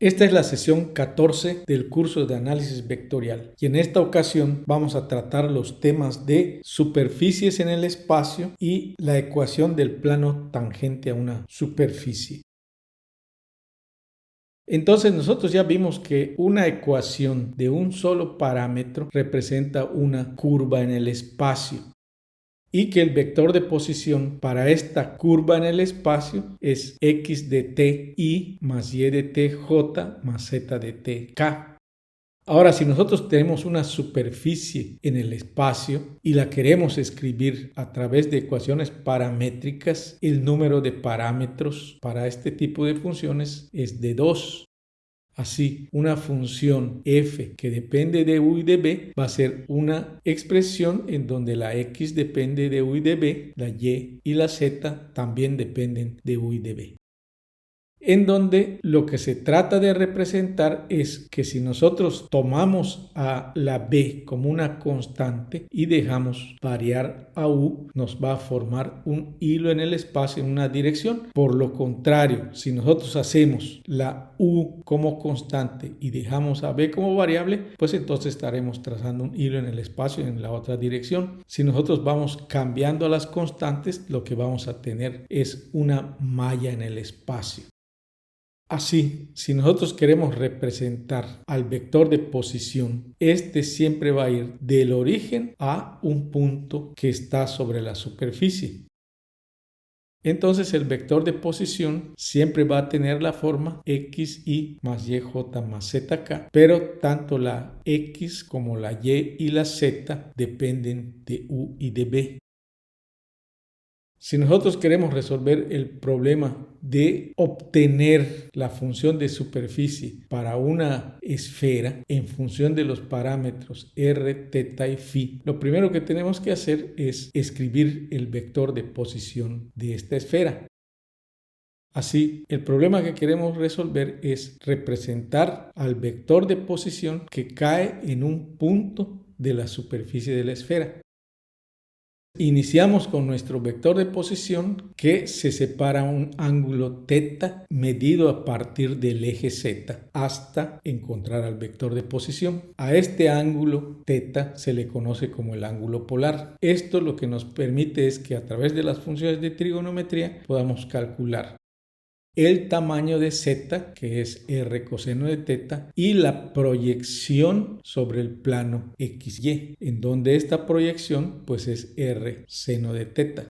Esta es la sesión 14 del curso de análisis vectorial y en esta ocasión vamos a tratar los temas de superficies en el espacio y la ecuación del plano tangente a una superficie. Entonces nosotros ya vimos que una ecuación de un solo parámetro representa una curva en el espacio y que el vector de posición para esta curva en el espacio es x de t y más y de t j más z de t k. Ahora, si nosotros tenemos una superficie en el espacio y la queremos escribir a través de ecuaciones paramétricas, el número de parámetros para este tipo de funciones es de 2. Así, una función f que depende de u y de b va a ser una expresión en donde la x depende de u y de b, la y y la z también dependen de u y de b. En donde lo que se trata de representar es que si nosotros tomamos a la b como una constante y dejamos variar a u, nos va a formar un hilo en el espacio en una dirección. Por lo contrario, si nosotros hacemos la u como constante y dejamos a b como variable, pues entonces estaremos trazando un hilo en el espacio en la otra dirección. Si nosotros vamos cambiando a las constantes, lo que vamos a tener es una malla en el espacio. Así, si nosotros queremos representar al vector de posición, este siempre va a ir del origen a un punto que está sobre la superficie. Entonces el vector de posición siempre va a tener la forma xy más yj más zk, pero tanto la x como la y y la z dependen de u y de b. Si nosotros queremos resolver el problema de obtener la función de superficie para una esfera en función de los parámetros r, θ y φ, lo primero que tenemos que hacer es escribir el vector de posición de esta esfera. Así, el problema que queremos resolver es representar al vector de posición que cae en un punto de la superficie de la esfera. Iniciamos con nuestro vector de posición que se separa un ángulo θ medido a partir del eje z hasta encontrar al vector de posición. A este ángulo θ se le conoce como el ángulo polar. Esto lo que nos permite es que a través de las funciones de trigonometría podamos calcular el tamaño de z, que es r coseno de θ, y la proyección sobre el plano xy, en donde esta proyección pues es r seno de θ.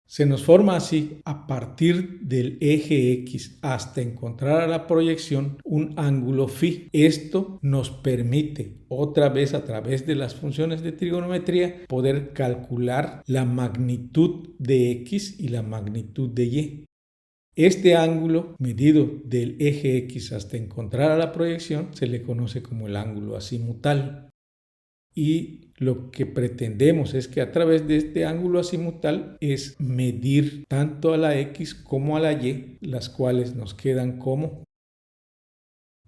Se nos forma así, a partir del eje x hasta encontrar a la proyección, un ángulo φ. Esto nos permite, otra vez a través de las funciones de trigonometría, poder calcular la magnitud de x y la magnitud de y. Este ángulo, medido del eje X hasta encontrar a la proyección, se le conoce como el ángulo azimutal. Y lo que pretendemos es que a través de este ángulo azimutal es medir tanto a la X como a la Y, las cuales nos quedan como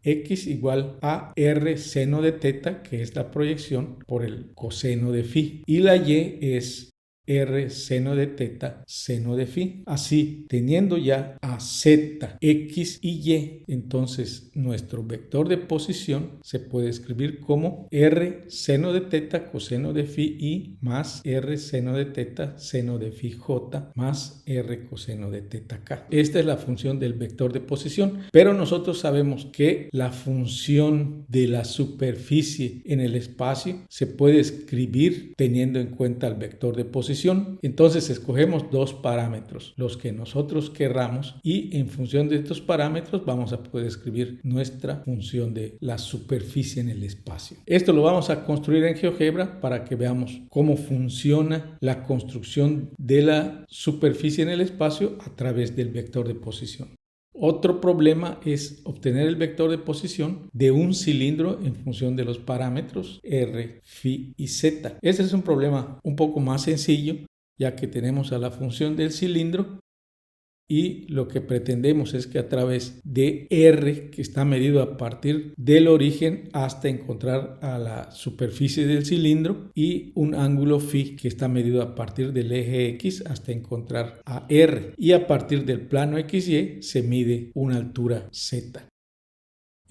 X igual a R seno de θ, que es la proyección por el coseno de φ. Y la Y es r seno de θ seno de φ. Así, teniendo ya a z, x y y, entonces nuestro vector de posición se puede escribir como r seno de θ coseno de φ y más r seno de θ seno de φ j más r coseno de θ k. Esta es la función del vector de posición, pero nosotros sabemos que la función de la superficie en el espacio se puede escribir teniendo en cuenta el vector de posición. Entonces escogemos dos parámetros, los que nosotros querramos, y en función de estos parámetros vamos a poder escribir nuestra función de la superficie en el espacio. Esto lo vamos a construir en GeoGebra para que veamos cómo funciona la construcción de la superficie en el espacio a través del vector de posición. Otro problema es obtener el vector de posición de un cilindro en función de los parámetros r, φ y z. Este es un problema un poco más sencillo, ya que tenemos a la función del cilindro y lo que pretendemos es que a través de r, que está medido a partir del origen hasta encontrar a la superficie del cilindro, y un ángulo φ que está medido a partir del eje x hasta encontrar a r, y a partir del plano xy se mide una altura z.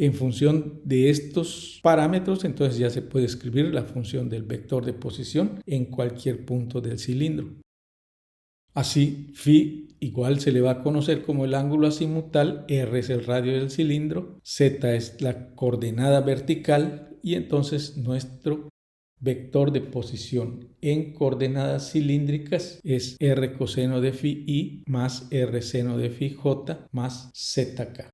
En función de estos parámetros, entonces ya se puede escribir la función del vector de posición en cualquier punto del cilindro. Así, phi igual se le va a conocer como el ángulo azimutal, r es el radio del cilindro, z es la coordenada vertical y entonces nuestro vector de posición en coordenadas cilíndricas es r coseno de phi i más r seno de phi j más zk.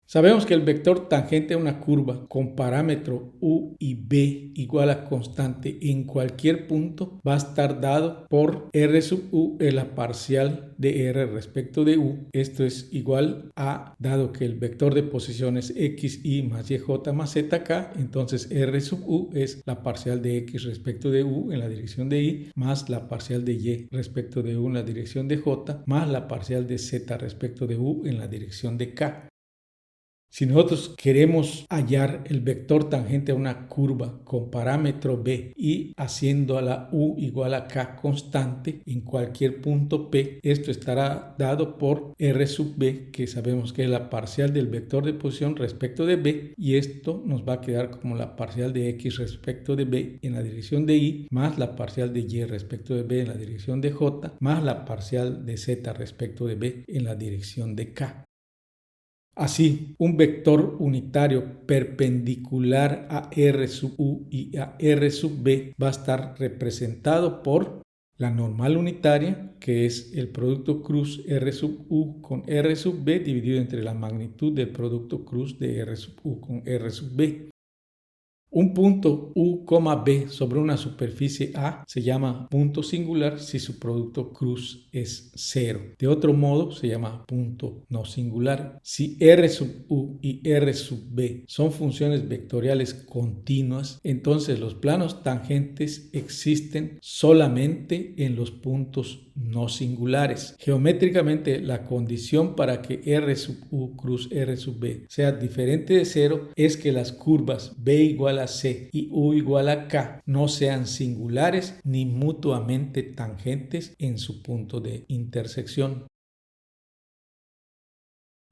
Sabemos que el vector tangente a una curva con parámetro u y b igual a constante en cualquier punto va a estar dado por r sub u es la parcial de r respecto de u. Esto es igual a, dado que el vector de posición es xy más yj más zk, entonces r sub u es la parcial de x respecto de u en la dirección de y más la parcial de y respecto de u en la dirección de j más la parcial de z respecto de u en la dirección de k. Si nosotros queremos hallar el vector tangente a una curva con parámetro b y haciendo a la u igual a k constante en cualquier punto p, esto estará dado por r sub b, que sabemos que es la parcial del vector de posición respecto de b, y esto nos va a quedar como la parcial de x respecto de b en la dirección de y, más la parcial de y respecto de b en la dirección de j, más la parcial de z respecto de b en la dirección de k. Así, un vector unitario perpendicular a r sub u y a r sub b va a estar representado por la normal unitaria, que es el producto cruz r sub u con r sub b dividido entre la magnitud del producto cruz de r sub u con r sub b. Un punto u, b sobre una superficie A se llama punto singular si su producto cruz es 0. De otro modo se llama punto no singular. Si r sub u y r sub b son funciones vectoriales continuas, entonces los planos tangentes existen solamente en los puntos no singulares. Geométricamente, la condición para que r sub u cruz r sub b sea diferente de 0 es que las curvas b igual a c y u igual a k no sean singulares ni mutuamente tangentes en su punto de intersección.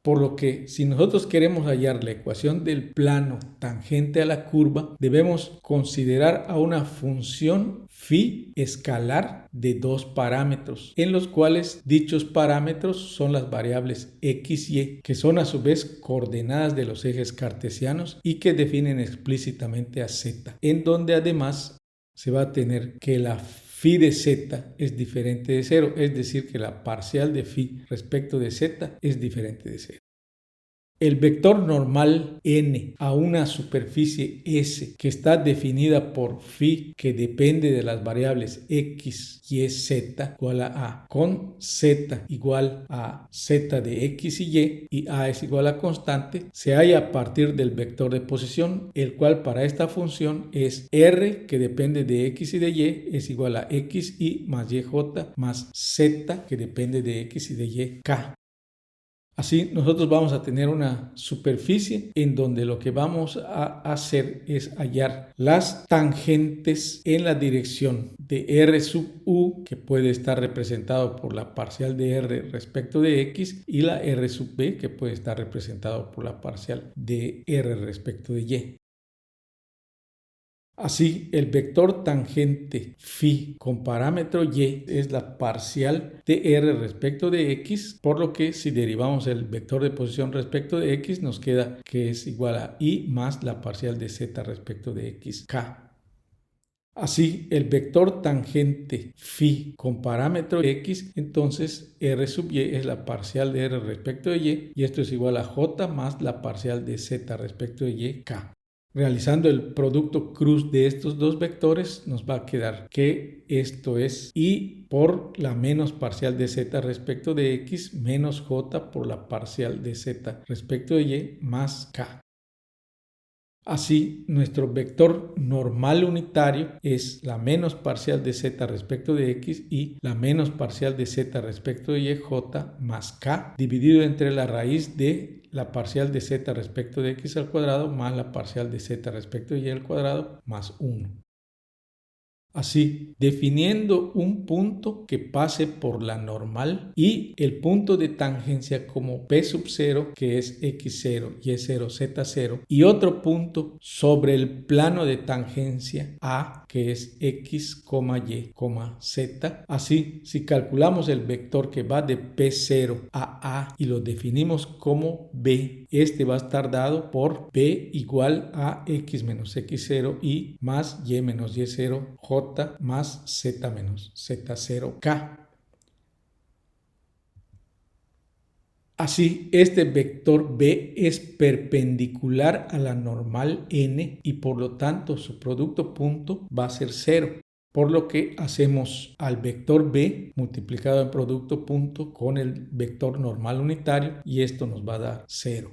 Por lo que, si nosotros queremos hallar la ecuación del plano tangente a la curva, debemos considerar a una función phi escalar de dos parámetros, en los cuales dichos parámetros son las variables x y y, que son a su vez coordenadas de los ejes cartesianos y que definen explícitamente a z, en donde además se va a tener que la phi de z es diferente de 0, es decir, que la parcial de phi respecto de z es diferente de 0. El vector normal n a una superficie S que está definida por phi, que depende de las variables x, y, z igual a con z igual a z de x y a es igual a constante, se halla a partir del vector de posición, el cual para esta función es r, que depende de x y de y, es igual a xy más yj más z, que depende de x y de y, k. Así nosotros vamos a tener una superficie en donde lo que vamos a hacer es hallar las tangentes en la dirección de r sub u, que puede estar representado por la parcial de r respecto de x, y la r sub b, que puede estar representado por la parcial de r respecto de y. Así, el vector tangente phi con parámetro y es la parcial de r respecto de x, por lo que si derivamos el vector de posición respecto de x, nos queda que es igual a y más la parcial de z respecto de x, k. Así, el vector tangente phi con parámetro x, entonces r sub y es la parcial de r respecto de y esto es igual a j más la parcial de z respecto de y, k. Realizando el producto cruz de estos dos vectores, nos va a quedar que esto es y por la menos parcial de z respecto de x menos j por la parcial de z respecto de y más k. Así, nuestro vector normal unitario es la menos parcial de z respecto de x y la menos parcial de z respecto de y, j más k, dividido entre la raíz de la parcial de z respecto de x al cuadrado más la parcial de z respecto de y al cuadrado más 1. Así, definiendo un punto que pase por la normal y el punto de tangencia como P sub 0, que es x0, y0, z0, y otro punto sobre el plano de tangencia A, que es x, y, z. Así, si calculamos el vector que va de P0 a A y lo definimos como B, este va a estar dado por B igual a x menos x0 y más y menos y0 j más z menos z0k. Así, este vector B es perpendicular a la normal n y por lo tanto su producto punto va a ser 0. Por lo que hacemos al vector B multiplicado en producto punto con el vector normal unitario y esto nos va a dar 0.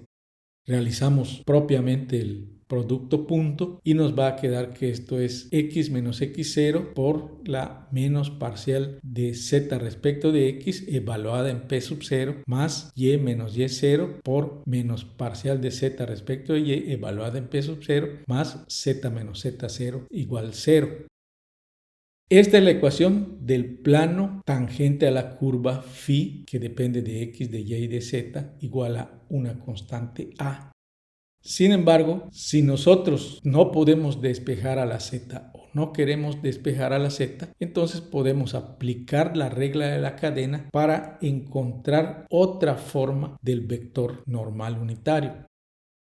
Realizamos propiamente el producto punto y nos va a quedar que esto es x menos x0 por la menos parcial de z respecto de x evaluada en p sub 0 más y menos y0 por menos parcial de z respecto de y evaluada en p sub 0 más z menos z0 igual 0. Esta es la ecuación del plano tangente a la curva phi que depende de x, de y y de z igual a una constante a. Sin embargo, si nosotros no podemos despejar a la z o no queremos despejar a la z, entonces podemos aplicar la regla de la cadena para encontrar otra forma del vector normal unitario.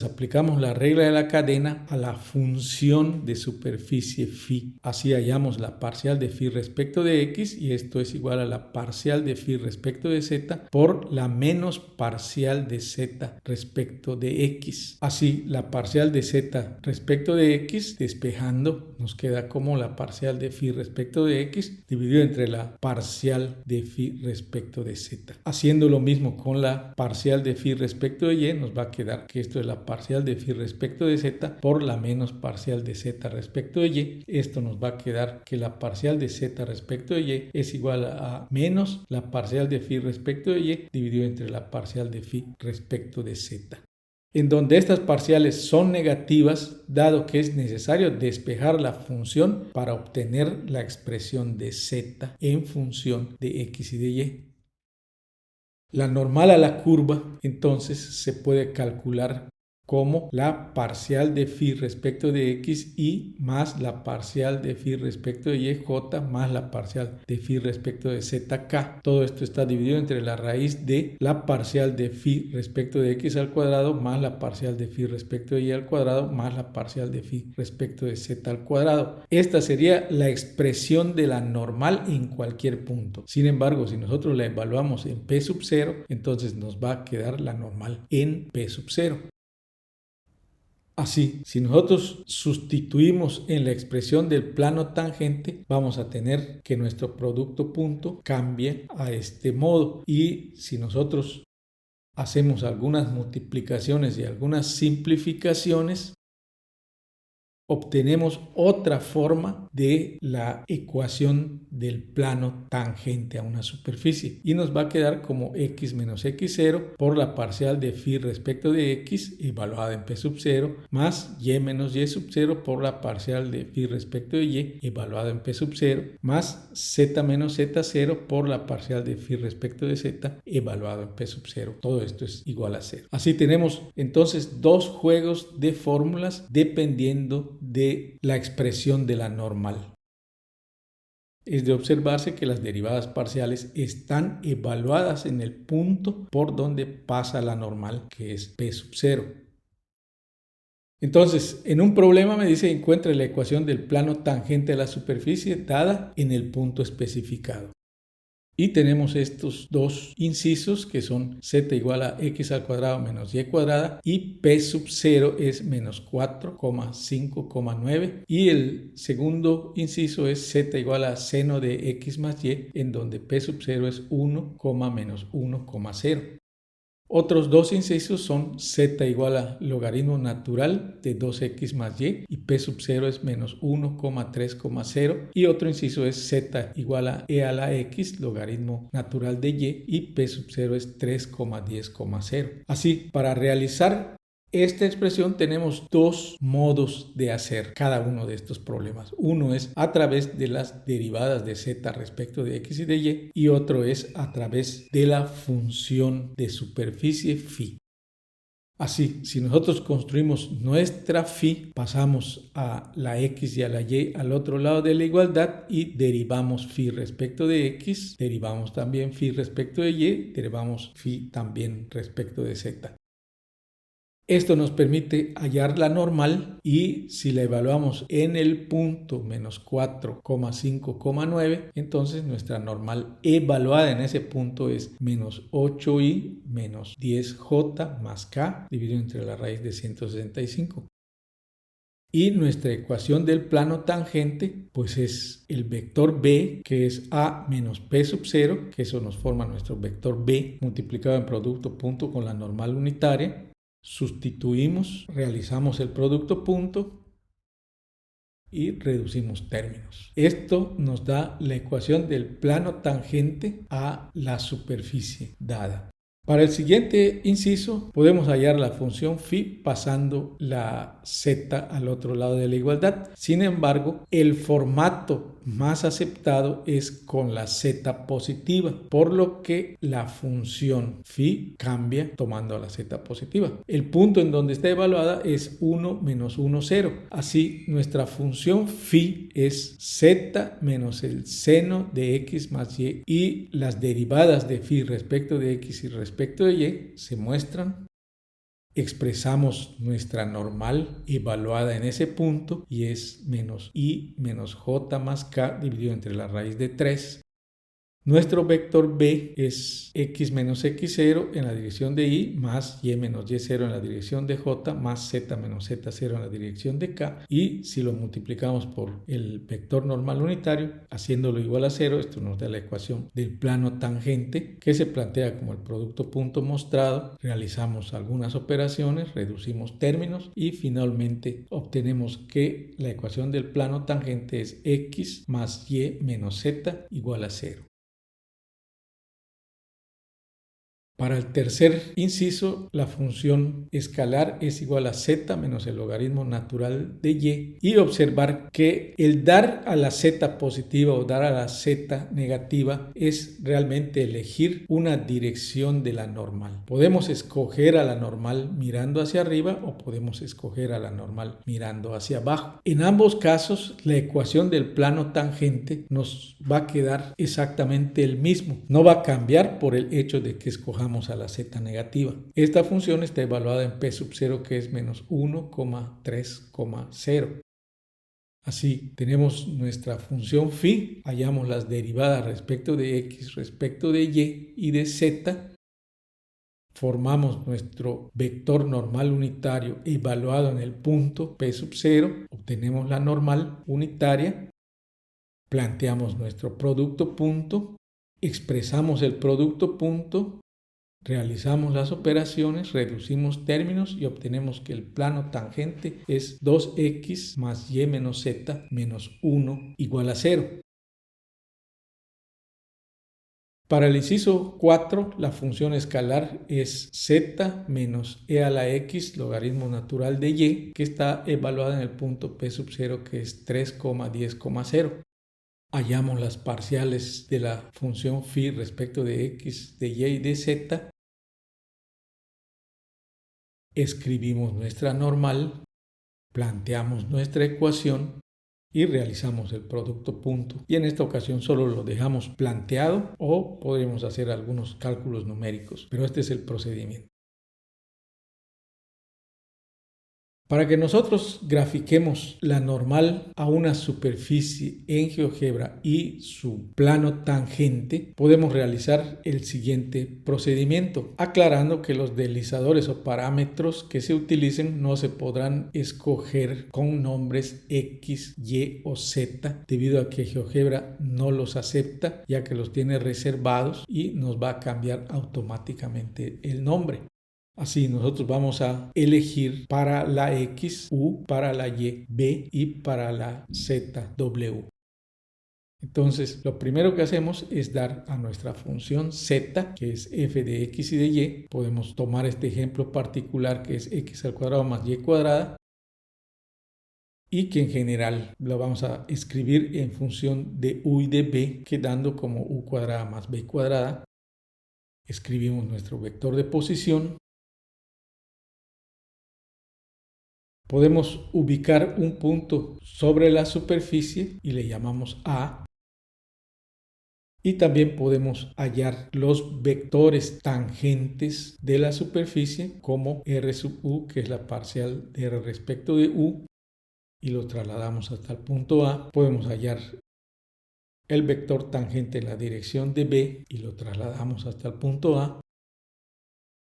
Aplicamos la regla de la cadena a la función de superficie phi. Así hallamos la parcial de phi respecto de x y esto es igual a la parcial de phi respecto de z por la menos parcial de z respecto de x. Así la parcial de z respecto de x despejando nos queda como la parcial de phi respecto de x dividido entre la parcial de phi respecto de z. Haciendo lo mismo con la parcial de phi respecto de y nos va a quedar que esto es la parcial de phi respecto de z por la menos parcial de z respecto de y. Esto nos va a quedar que la parcial de z respecto de y es igual a menos la parcial de phi respecto de y dividido entre la parcial de phi respecto de z. En donde estas parciales son negativas, dado que es necesario despejar la función para obtener la expresión de z en función de x y de y. La normal a la curva, entonces, se puede calcular como la parcial de phi respecto de x y más la parcial de phi respecto de y j más la parcial de phi respecto de zk. Todo esto está dividido entre la raíz de la parcial de phi respecto de x al cuadrado más la parcial de phi respecto de y al cuadrado más la parcial de phi respecto de z al cuadrado. Esta sería la expresión de la normal en cualquier punto. Sin embargo, si nosotros la evaluamos en p sub 0, entonces nos va a quedar la normal en p sub 0. Así, si nosotros sustituimos en la expresión del plano tangente, vamos a tener que nuestro producto punto cambie a este modo. Y si nosotros hacemos algunas multiplicaciones y algunas simplificaciones, obtenemos otra forma de la ecuación del plano tangente a una superficie y nos va a quedar como x menos x0 por la parcial de phi respecto de x evaluada en p sub 0 más y menos y sub 0 por la parcial de phi respecto de y evaluada en p sub 0 más z menos z0 por la parcial de phi respecto de z evaluado en p sub 0. Todo esto es igual a 0. Así tenemos entonces dos juegos de fórmulas dependiendo de la expresión de la normal. Es de observarse que las derivadas parciales están evaluadas en el punto por donde pasa la normal, que es p sub 0. Entonces, en un problema me dice encuentre la ecuación del plano tangente a la superficie dada en el punto especificado. Y tenemos estos dos incisos que son z igual a x al cuadrado menos y cuadrada y p sub 0 es menos 4,5,9 y el segundo inciso es z igual a seno de x más y en donde p sub 0 es 1, menos 1,0. Otros dos incisos son z igual a logaritmo natural de 2x más y p sub 0 es menos 1,3,0 y otro inciso es z igual a e a la x logaritmo natural de y p sub 0 es 3,10,0. Así, para realizar Esta expresión tenemos dos modos de hacer cada uno de estos problemas. Uno es a través de las derivadas de z respecto de x y de y otro es a través de la función de superficie phi. Así, si nosotros construimos nuestra phi, pasamos a la x y a la y al otro lado de la igualdad y derivamos phi respecto de x, derivamos también phi respecto de y, derivamos phi también respecto de z. Esto nos permite hallar la normal y si la evaluamos en el punto menos 4,5,9, entonces nuestra normal evaluada en ese punto es menos 8i menos 10j más k dividido entre la raíz de 165. Y nuestra ecuación del plano tangente pues es el vector b, que es a menos p sub 0, que eso nos forma nuestro vector b multiplicado en producto punto con la normal unitaria. Sustituimos, realizamos el producto punto y reducimos términos. Esto nos da la ecuación del plano tangente a la superficie dada. Para el siguiente inciso podemos hallar la función phi pasando la z al otro lado de la igualdad. Sin embargo, el formato más aceptado es con la z positiva, por lo que la función phi cambia tomando la z positiva. El punto en donde está evaluada es 1 menos 1, 0. Así, nuestra función phi es z menos el seno de x más y las derivadas de phi respecto de x y respecto de y se muestran. Expresamos nuestra normal evaluada en ese punto y es menos i menos j más k dividido entre la raíz de 3. Nuestro vector b es x menos x0 en la dirección de y más y menos y0 en la dirección de j más z menos z0 en la dirección de k, y si lo multiplicamos por el vector normal unitario haciéndolo igual a 0, esto nos da la ecuación del plano tangente, que se plantea como el producto punto mostrado. Realizamos algunas operaciones, reducimos términos y finalmente obtenemos que la ecuación del plano tangente es x más y menos z igual a 0. Para el tercer inciso, la función escalar es igual a z menos el logaritmo natural de y observar que el dar a la z positiva o dar a la z negativa es realmente elegir una dirección de la normal. Podemos escoger a la normal mirando hacia arriba o podemos escoger a la normal mirando hacia abajo. En ambos casos, la ecuación del plano tangente nos va a quedar exactamente el mismo. No va a cambiar por el hecho de que escojamos a la z negativa. Esta función está evaluada en p sub 0, que es menos 1,3,0. Así, tenemos nuestra función phi, hallamos las derivadas respecto de x, respecto de y de z, formamos nuestro vector normal unitario evaluado en el punto p sub 0, obtenemos la normal unitaria, planteamos nuestro producto punto, expresamos el producto punto, realizamos las operaciones, reducimos términos y obtenemos que el plano tangente es 2x más y menos z menos 1 igual a 0. Para el inciso 4, la función escalar es z menos e a la x logaritmo natural de y, que está evaluada en el punto p sub 0, que es 3,10,0. Hallamos las parciales de la función phi respecto de x, de y de z. Escribimos nuestra normal, planteamos nuestra ecuación y realizamos el producto punto. Y en esta ocasión solo lo dejamos planteado o podremos hacer algunos cálculos numéricos, pero este es el procedimiento. Para que nosotros grafiquemos la normal a una superficie en GeoGebra y su plano tangente, podemos realizar el siguiente procedimiento, aclarando que los deslizadores o parámetros que se utilicen no se podrán escoger con nombres X, Y o Z, debido a que GeoGebra no los acepta, ya que los tiene reservados y nos va a cambiar automáticamente el nombre. Así nosotros vamos a elegir para la X, U, para la Y, B y para la Z, W. Entonces, lo primero que hacemos es dar a nuestra función z, que es f de x y de y. Podemos tomar este ejemplo particular que es x al cuadrado más y cuadrada, y que en general lo vamos a escribir en función de u y de b, quedando como u cuadrada más b cuadrada. Escribimos nuestro vector de posición. Podemos ubicar un punto sobre la superficie y le llamamos A. Y también podemos hallar los vectores tangentes de la superficie como r sub u, que es la parcial de r respecto de u, y lo trasladamos hasta el punto A. Podemos hallar el vector tangente en la dirección de B y lo trasladamos hasta el punto A.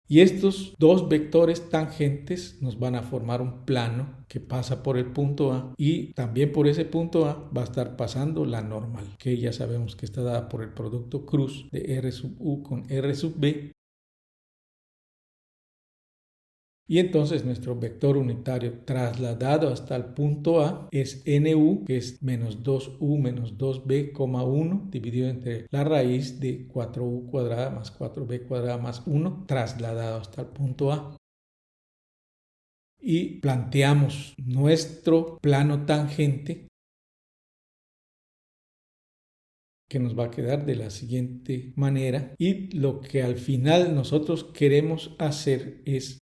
Y estos dos vectores tangentes nos van a formar un plano que pasa por el punto A, y también por ese punto A va a estar pasando la normal, que ya sabemos que está dada por el producto cruz de r sub u con r sub b. Y entonces nuestro vector unitario trasladado hasta el punto A es nu, que es menos 2u menos 2b, 1 dividido entre la raíz de 4u cuadrada más 4b cuadrada más 1 trasladado hasta el punto A. Y planteamos nuestro plano tangente, que nos va a quedar de la siguiente manera. Y lo que al final nosotros queremos hacer es,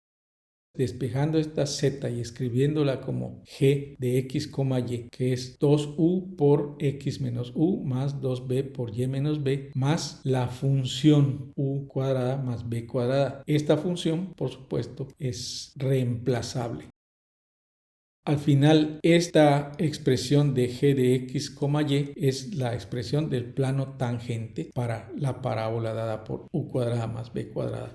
despejando esta z y escribiéndola como g de x, y, que es 2u por x menos u más 2b por y menos b, más la función u cuadrada más b cuadrada. Esta función, por supuesto, es reemplazable. Al final, esta expresión de g de x, y es la expresión del plano tangente para la parábola dada por u cuadrada más b cuadrada.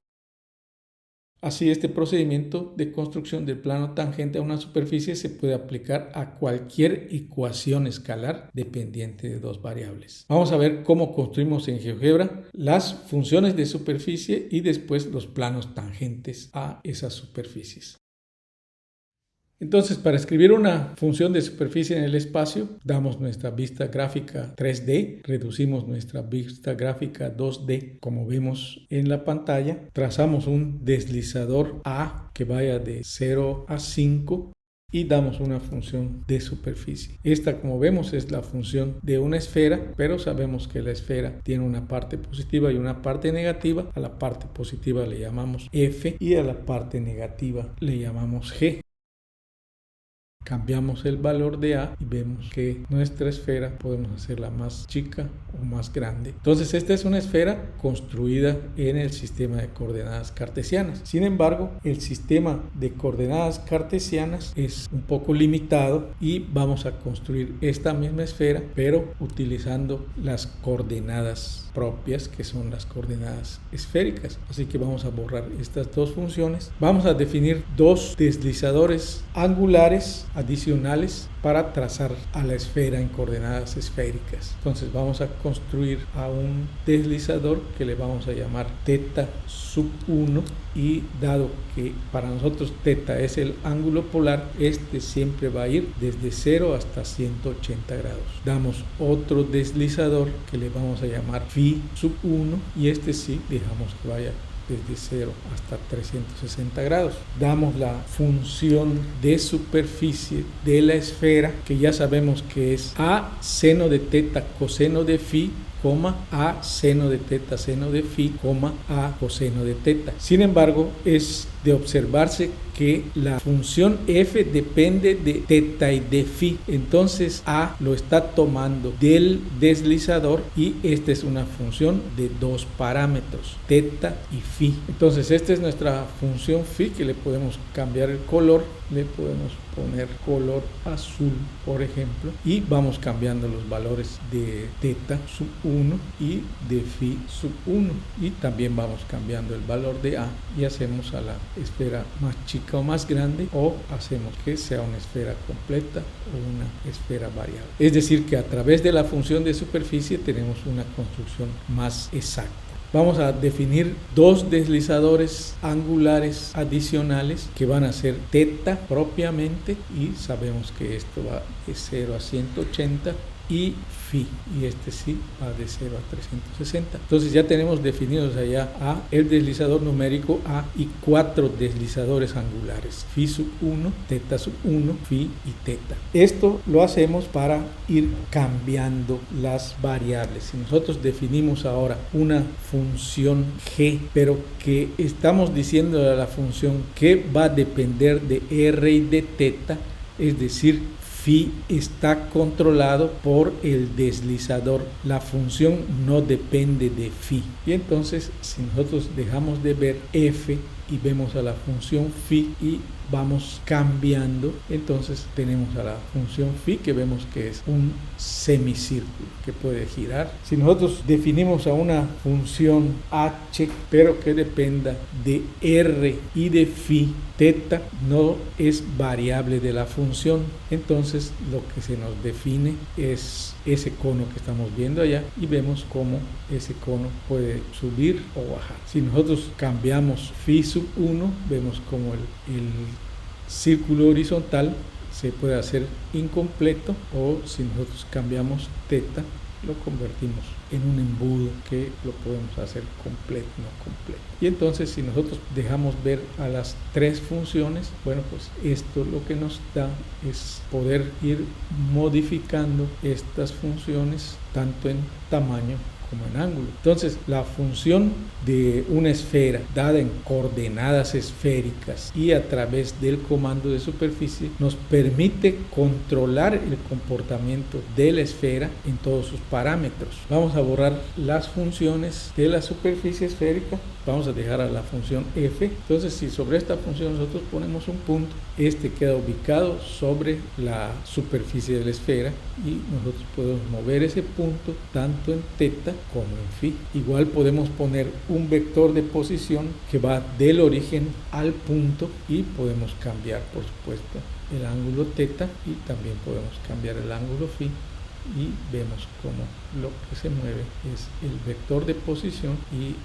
Así, este procedimiento de construcción del plano tangente a una superficie se puede aplicar a cualquier ecuación escalar dependiente de dos variables. Vamos a ver cómo construimos en GeoGebra las funciones de superficie y después los planos tangentes a esas superficies. Entonces, para escribir una función de superficie en el espacio, damos nuestra vista gráfica 3D, reducimos nuestra vista gráfica 2D, como vemos en la pantalla, trazamos un deslizador A que vaya de 0 a 5 y damos una función de superficie. Esta, como vemos, es la función de una esfera, pero sabemos que la esfera tiene una parte positiva y una parte negativa. A la parte positiva le llamamos F y a la parte negativa le llamamos G. Cambiamos el valor de A y vemos que nuestra esfera podemos hacerla más chica o más grande. Entonces, esta es una esfera construida en el sistema de coordenadas cartesianas. Sin embargo, el sistema de coordenadas cartesianas es un poco limitado y vamos a construir esta misma esfera, pero utilizando las coordenadas propias, que son las coordenadas esféricas. Así que vamos a borrar estas dos funciones. Vamos a definir dos deslizadores angulares adicionales para trazar a la esfera en coordenadas esféricas. Entonces vamos a construir a un deslizador que le vamos a llamar θ sub 1, y dado que para nosotros θ es el ángulo polar, este siempre va a ir desde 0 hasta 180 grados. Damos otro deslizador que le vamos a llamar φ sub 1, y este sí dejamos que vaya desde 0 hasta 360 grados. Damos la función de superficie de la esfera, que ya sabemos que es a seno de θ coseno de φ, a seno de θ seno de φ, a coseno de θ. Sin embargo, es de observarse que la función f depende de θ y de φ. Entonces a lo está tomando del deslizador y esta es una función de dos parámetros, θ y φ. Entonces esta es nuestra función φ, que le podemos cambiar el color, le podemos poner color azul, por ejemplo, y vamos cambiando los valores de θ sub 1 y de φ sub 1, y también vamos cambiando el valor de a, y hacemos a la esfera más chica o más grande, o hacemos que sea una esfera completa o una esfera variable. Es decir, que a través de la función de superficie tenemos una construcción más exacta. Vamos a definir dos deslizadores angulares adicionales que van a ser θ propiamente, y sabemos que esto va de 0 a 180, y phi, y este sí va de 0 a 360. Entonces ya tenemos definidos allá A, el deslizador numérico A y 4 deslizadores angulares, phi sub 1, teta sub 1, phi y teta. Esto lo hacemos para ir cambiando las variables. Si nosotros definimos ahora una función g, pero que estamos diciendo a la función que va a depender de r y de teta, es decir, phi está controlado por el deslizador. La función no depende de phi. Y entonces, si nosotros dejamos de ver f y vemos a la función phi y vamos cambiando, entonces tenemos a la función phi que vemos que es un semicírculo que puede girar. Si nosotros definimos a una función h pero que dependa de r y de phi, teta no es variable de la función, entonces lo que se nos define es ese cono que estamos viendo allá y vemos cómo ese cono puede subir o bajar. Si nosotros cambiamos phi sub 1, vemos como el círculo horizontal se puede hacer incompleto, o si nosotros cambiamos teta lo convertimos en un embudo que lo podemos hacer completo, no completo. Y entonces si nosotros dejamos ver a las tres funciones, bueno, pues esto lo que nos da es poder ir modificando estas funciones tanto en tamaño como en ángulo. Entonces, la función de una esfera dada en coordenadas esféricas y a través del comando de superficie nos permite controlar el comportamiento de la esfera en todos sus parámetros. Vamos a borrar las funciones de la superficie esférica, vamos a dejar a la función f. Entonces, si sobre esta función nosotros ponemos un punto, este queda ubicado sobre la superficie de la esfera y nosotros podemos mover ese punto tanto en teta como en phi. Igual podemos poner un vector de posición que va del origen al punto y podemos cambiar, por supuesto, el ángulo teta y también podemos cambiar el ángulo phi, y vemos como lo que se mueve es el vector de posición y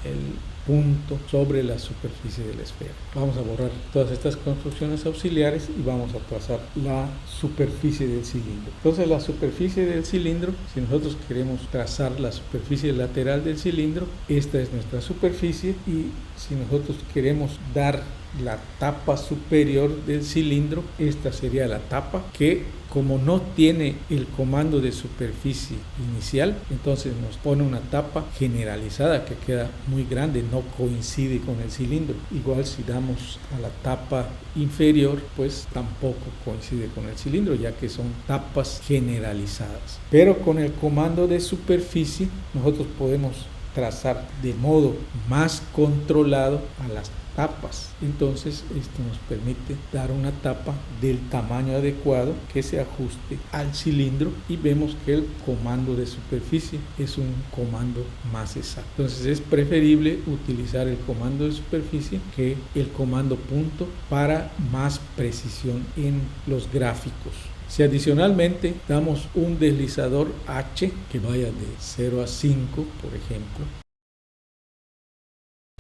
el punto sobre la superficie de la esfera. Vamos a borrar todas estas construcciones auxiliares y vamos a trazar la superficie del cilindro. Entonces, la superficie del cilindro, si nosotros queremos trazar la superficie lateral del cilindro, esta es nuestra superficie, y si nosotros queremos dar la tapa superior del cilindro, esta sería la tapa que, como no tiene el comando de superficie inicial, entonces nos pone una tapa generalizada que queda muy grande, no coincide con el cilindro. Igual si damos a la tapa inferior, pues tampoco coincide con el cilindro, ya que son tapas generalizadas. Pero con el comando de superficie nosotros podemos trazar de modo más controlado a las tapas. Entonces esto nos permite dar una tapa del tamaño adecuado que se ajuste al cilindro, y vemos que el comando de superficie es un comando más exacto. Entonces es preferible utilizar el comando de superficie que el comando punto para más precisión en los gráficos. Si adicionalmente damos un deslizador h que vaya de 0 a 5, por ejemplo,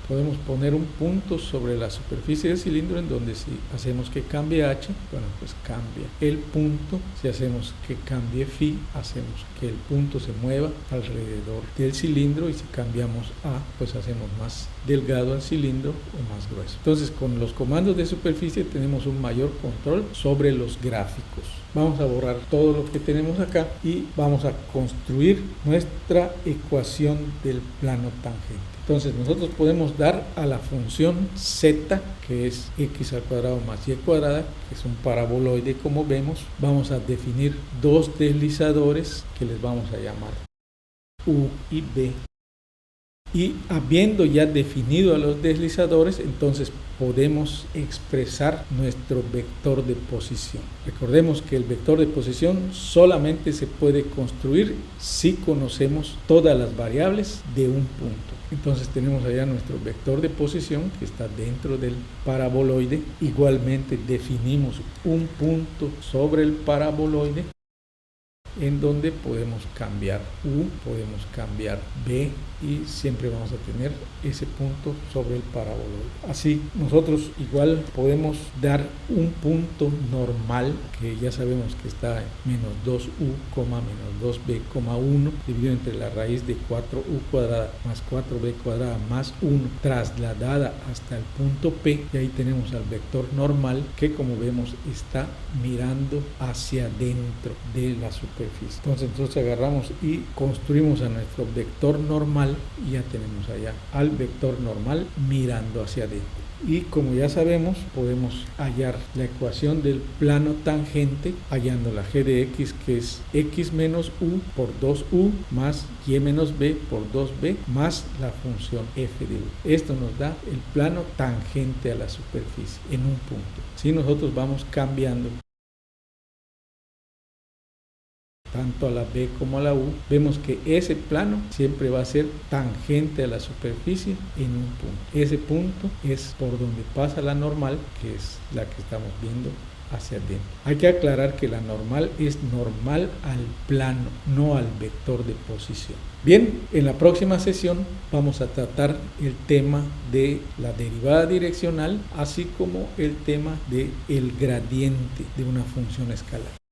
podemos poner un punto sobre la superficie del cilindro, en donde si hacemos que cambie h, bueno, pues cambia el punto. Si hacemos que cambie phi, hacemos que el punto se mueva alrededor del cilindro, y si cambiamos a, pues hacemos más delgado el cilindro o más grueso. Entonces, con los comandos de superficie tenemos un mayor control sobre los gráficos. Vamos a borrar todo lo que tenemos acá y vamos a construir nuestra ecuación del plano tangente. Entonces nosotros podemos dar a la función z, que es x al cuadrado más y cuadrada, que es un paraboloide como vemos. Vamos a definir dos deslizadores que les vamos a llamar u y b. Y habiendo ya definido a los deslizadores, entonces podemos expresar nuestro vector de posición. Recordemos que el vector de posición solamente se puede construir si conocemos todas las variables de un punto. Entonces tenemos allá nuestro vector de posición que está dentro del paraboloide. Igualmente definimos un punto sobre el paraboloide. en donde podemos cambiar U, podemos cambiar B y siempre vamos a tener ese punto sobre el paraboloide. Así nosotros igual podemos dar un punto normal que ya sabemos que está en menos 2u, menos 2b, 1 dividido entre la raíz de 4u cuadrada más 4b cuadrada más 1 trasladada hasta el punto P, y ahí tenemos al vector normal que, como vemos, está mirando hacia dentro de la superficie. Entonces agarramos y construimos a nuestro vector normal y ya tenemos allá al vector normal mirando hacia adentro. Y como ya sabemos, podemos hallar la ecuación del plano tangente hallando la g de x, que es x menos u por 2u más y menos b por 2b más la función f de u. Esto nos da el plano tangente a la superficie en un punto. Si nosotros vamos cambiando tanto a la B como a la U, vemos que ese plano siempre va a ser tangente a la superficie en un punto. Ese punto es por donde pasa la normal, que es la que estamos viendo hacia adentro. Hay que aclarar que la normal es normal al plano, no al vector de posición. Bien, en la próxima sesión vamos a tratar el tema de la derivada direccional, así como el tema del gradiente de una función escalar.